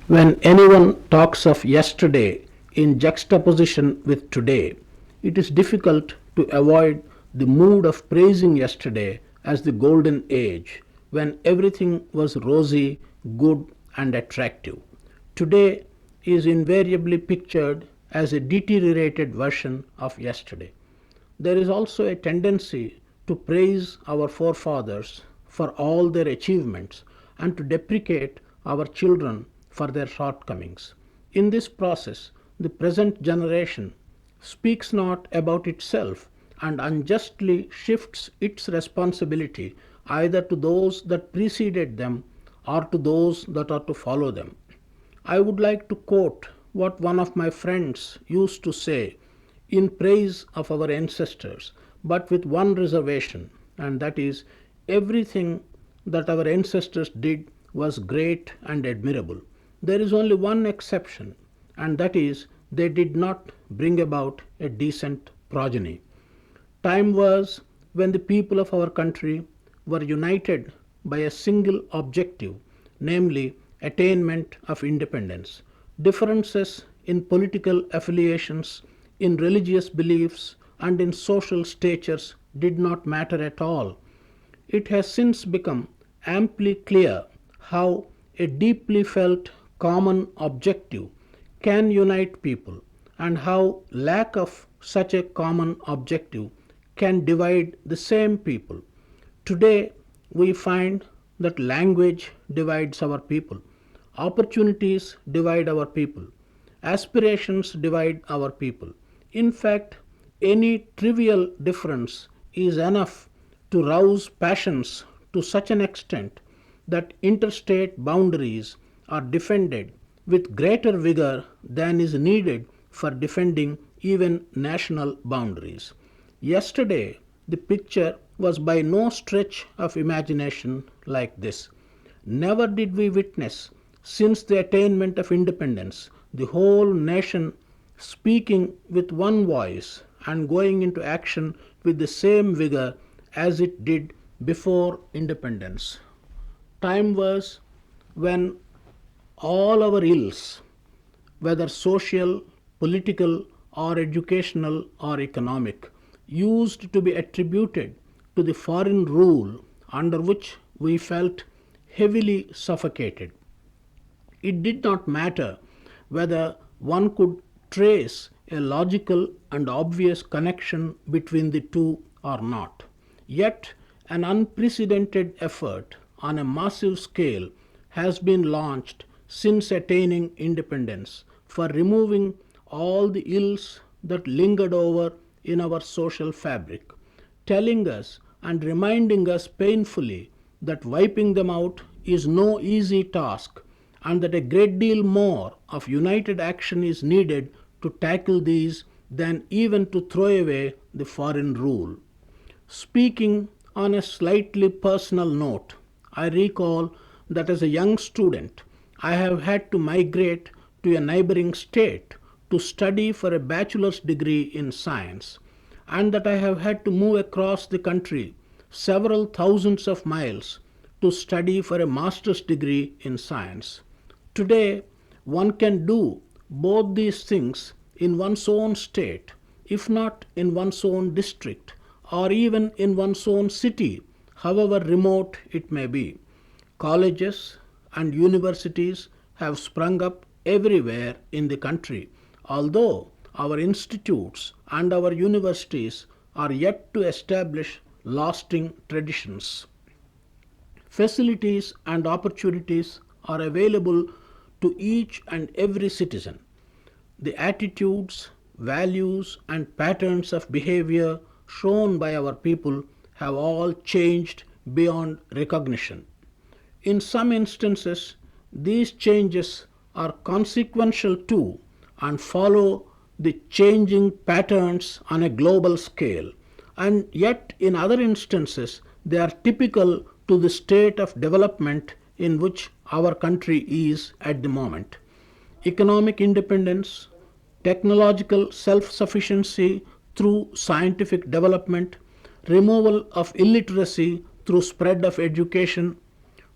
When anyone talks of yesterday in juxtaposition with today, it is difficult to avoid the mood of praising yesterday as the golden age, when everything was rosy, good, and attractive. Today is invariably pictured as a deteriorated version of yesterday. There is also a tendency to praise our forefathers for all their achievements and to deprecate our children for their shortcomings. In this process, the present generation speaks not about itself and unjustly shifts its responsibility either to those that preceded them or to those that are to follow them. I would like to quote what one of my friends used to say in praise of our ancestors, but with one reservation, and that is everything that our ancestors did was great and admirable. There is only one exception, and that is they did not bring about a decent progeny. Time was when the people of our country were united by a single objective, namely attainment of independence. Differences in political affiliations, in religious beliefs, and in social statures did not matter at all. It has since become amply clear how a deeply felt common objective can unite people and how lack of such a common objective can divide the same people. Today, we find that language divides our people, opportunities divide our people, aspirations divide our people. In fact, any trivial difference is enough to rouse passions to such an extent that interstate boundaries are defended with greater vigor than is needed for defending even national boundaries. Yesterday, the picture was by no stretch of imagination like this. Never did we witness, since the attainment of independence, the whole nation speaking with one voice and going into action with the same vigor as it did before independence. Time was when all our ills, whether social, political, or educational or economic, used to be attributed to the foreign rule under which we felt heavily suffocated. It did not matter whether one could trace a logical and obvious connection between the two or not. Yet, an unprecedented effort on a massive scale has been launched since attaining independence for removing all the ills that lingered over in our social fabric, telling us and reminding us painfully that wiping them out is no easy task and that a great deal more of united action is needed to tackle these than even to throw away the foreign rule. Speaking on a slightly personal note, I recall that as a young student, I have had to migrate to a neighboring state to study for a bachelor's degree in science, and that I have had to move across the country several thousands of miles to study for a master's degree in science. Today, one can do both these things in one's own state, if not in one's own district, or even in one's own city, however remote it may be. Colleges and universities have sprung up everywhere in the country, although our institutes and our universities are yet to establish lasting traditions. Facilities and opportunities are available to each and every citizen. The attitudes, values, and patterns of behavior shown by our people have all changed beyond recognition. In some instances, these changes are consequential too and follow the changing patterns on a global scale, and yet in other instances, they are typical to the state of development in which our country is at the moment. Economic independence, technological self sufficiency through scientific development, removal of illiteracy through spread of education,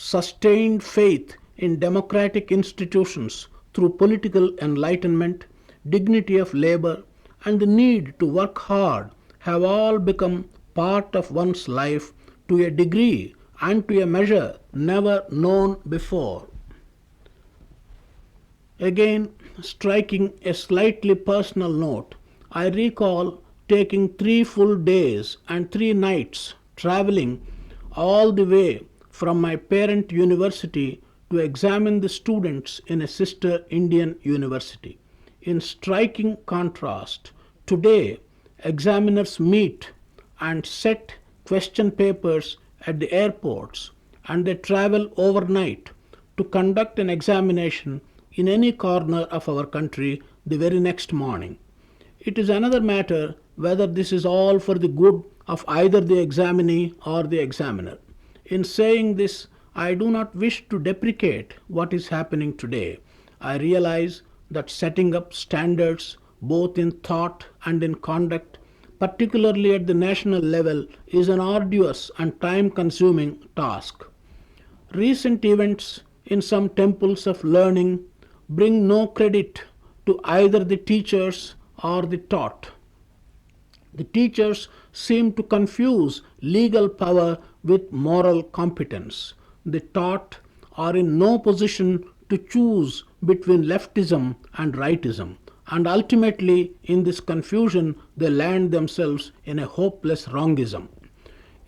sustained faith in democratic institutions through political enlightenment, dignity of labor, and the need to work hard have all become part of one's life to a degree and to a measure never known before. Again, striking a slightly personal note, I recall taking 3 full days and 3 nights traveling all the way from my parent university to examine the students in a sister Indian university. In striking contrast, today examiners meet and set question papers at the airports and they travel overnight to conduct an examination in any corner of our country the very next morning. It is another matter whether this is all for the good of either the examinee or the examiner. In saying this, I do not wish to deprecate what is happening today. I realize that setting up standards both in thought and in conduct, particularly at the national level, is an arduous and time consuming task. Recent events in some temples of learning bring no credit to either the teachers or the taught. The teachers seem to confuse legal power with moral competence. The taught are in no position to choose between leftism and rightism, and ultimately, in this confusion, they land themselves in a hopeless wrongism.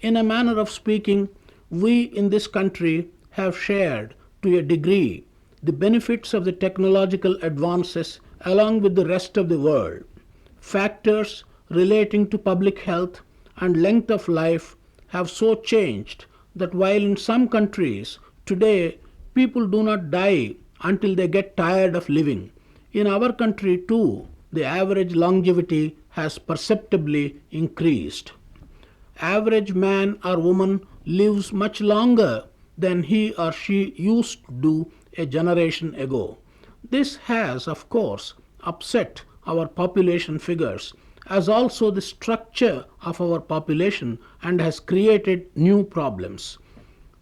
In a manner of speaking, we in this country have shared, to a degree, the benefits of the technological advances along with the rest of the world. Factors relating to public health and length of life have so changed that while in some countries today people do not die until they get tired of living, in our country too the average longevity has perceptibly increased. Average man or woman lives much longer than he or she used to do a generation ago. This has, of course, upset our population figures as also the structure of our population and has created new problems.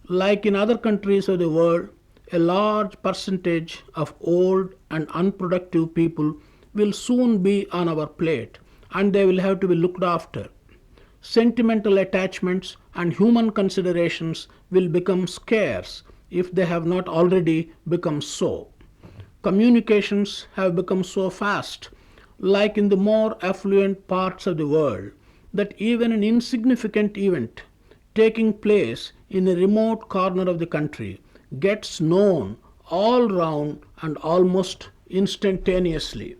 Like in other countries of the world, a large percentage of old and unproductive people will soon be on our plate and they will have to be looked after. Sentimental attachments and human considerations will become scarce if they have not already become so. Communications have become so fast, like in the more affluent parts of the world, that even an insignificant event taking place in a remote corner of the country gets known all round and almost instantaneously.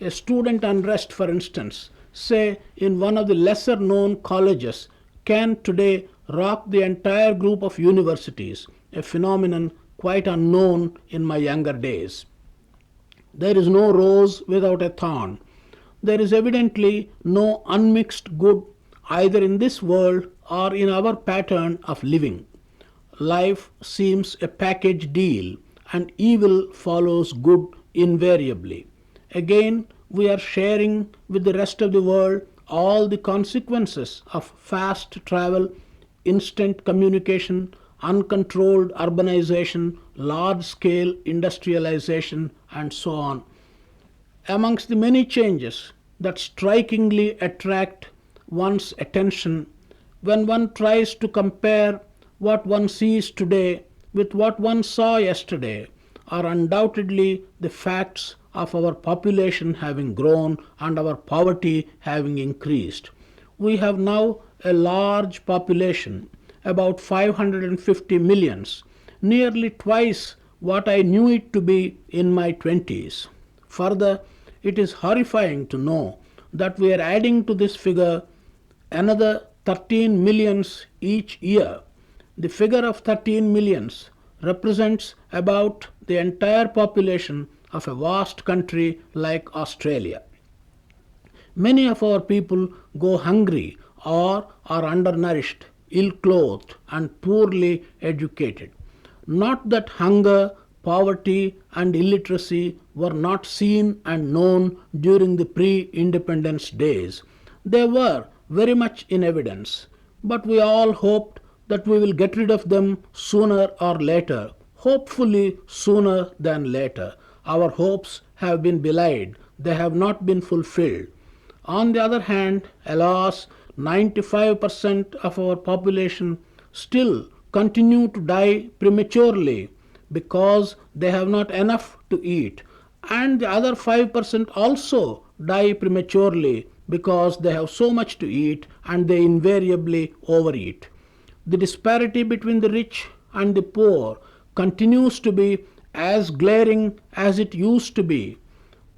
A student unrest, for instance, say in one of the lesser known colleges, can today rock the entire group of universities, a phenomenon quite unknown in my younger days. There is no rose without a thorn. There is evidently no unmixed good either in this world or in our pattern of living. Life seems a package deal and evil follows good invariably. Again, we are sharing with the rest of the world all the consequences of fast travel, instant communication, uncontrolled urbanization, large scale industrialization, and so on. Amongst the many changes that strikingly attract one's attention when one tries to compare what one sees today with what one saw yesterday are undoubtedly the facts of our population having grown and our poverty having increased. We have now a large population, about 550 millions, nearly twice what I knew it to be in my 20s. Further, it is horrifying to know that we are adding to this figure another 13 millions each year. The figure of 13 millions represents about the entire population of a vast country like Australia. Many of our people go hungry or are undernourished, ill-clothed and poorly educated. Not that hunger, poverty and illiteracy were not seen and known during the pre-independence days. They were very much in evidence, but we all hoped that we will get rid of them sooner or later, hopefully sooner than later. Our hopes have been belied, they have not been fulfilled. On the other hand, alas, 95% of our population still continue to die prematurely because they have not enough to eat, and the other 5% also die prematurely because they have so much to eat and they invariably overeat. The disparity between the rich and the poor continues to be as glaring as it used to be.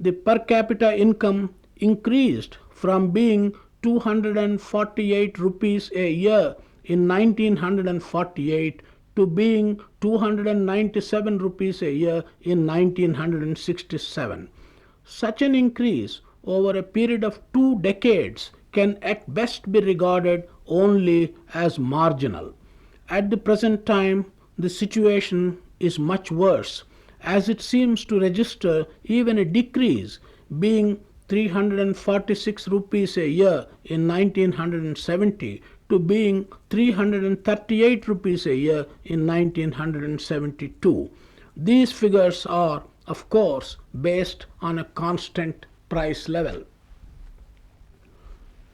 The per capita income increased from being 248 rupees a year in 1948 to being 297 rupees a year in 1967. Such an increase over a period of 2 decades can at best be regarded only as marginal. At the present time, the situation is much worse, as it seems to register even a decrease, being 346 rupees a year in 1970 to being 338 rupees a year in 1972. These figures are, of course, based on a constant price level.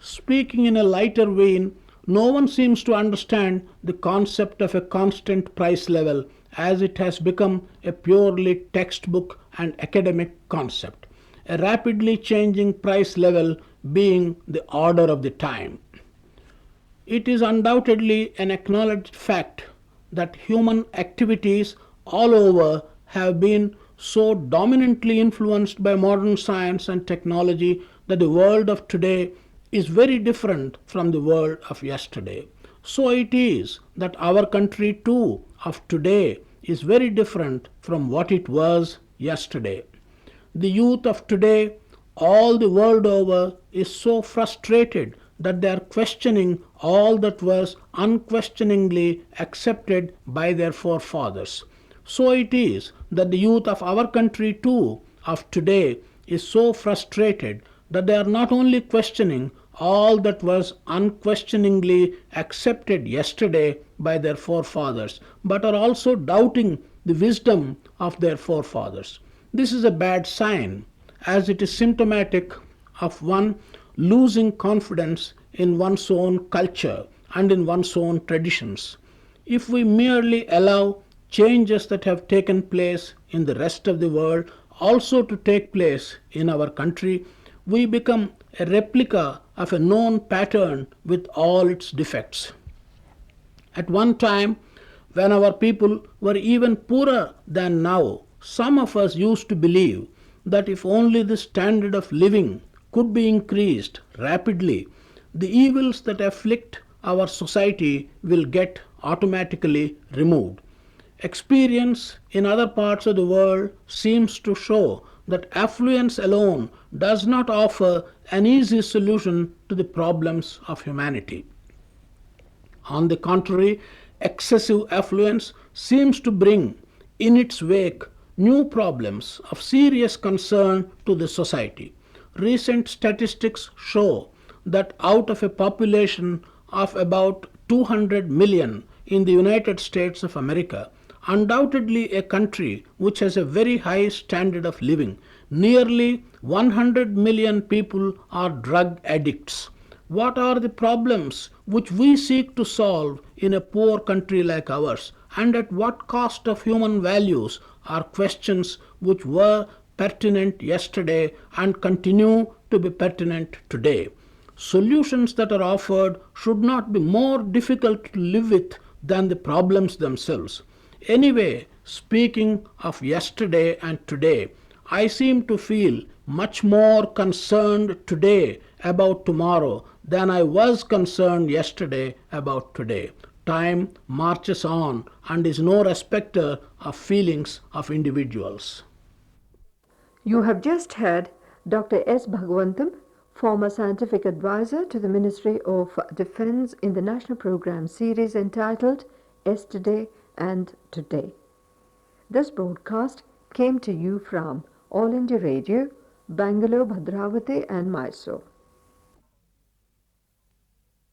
Speaking in a lighter vein, no one seems to understand the concept of a constant price level, as it has become a purely textbook and academic concept, a rapidly changing price level being the order of the time. It is undoubtedly an acknowledged fact that human activities all over have been so dominantly influenced by modern science and technology that the world of today is very different from the world of yesterday. So it is that our country too of today is very different from what it was yesterday. The youth of today, all the world over, is so frustrated that they are questioning all that was unquestioningly accepted by their forefathers. So it is that the youth of our country too of today is so frustrated that they are not only questioning all that was unquestioningly accepted yesterday by their forefathers, but are also doubting the wisdom of their forefathers. This is a bad sign, as it is symptomatic of one losing confidence in one's own culture and in one's own traditions. If we merely allow changes that have taken place in the rest of the world also to take place in our country, we become a replica of a known pattern with all its defects. At one time, when our people were even poorer than now, some of us used to believe that if only the standard of living could be increased rapidly, the evils that afflict our society will get automatically removed. Experience in other parts of the world seems to show that affluence alone does not offer an easy solution to the problems of humanity. On the contrary, excessive affluence seems to bring in its wake new problems of serious concern to the society. Recent statistics show that out of a population of about 200 million in the United States of America, undoubtedly a country which has a very high standard of living, nearly 100 million people are drug addicts. What are the problems which we seek to solve in a poor country like ours, and at what cost of human values, are questions which were pertinent yesterday and continue to be pertinent today. Solutions that are offered should not be more difficult to live with than the problems themselves. Anyway, speaking of yesterday and today, I seem to feel much more concerned today about tomorrow than I was concerned yesterday about today. Time marches on and is no respecter of feelings of individuals. You have just heard Dr. S. Bhagavathan, former scientific advisor to the Ministry of Defense in the National Program series entitled Yesterday and Today. This broadcast came to you from All India Radio, Bangalore, Bhadravati and Mysore.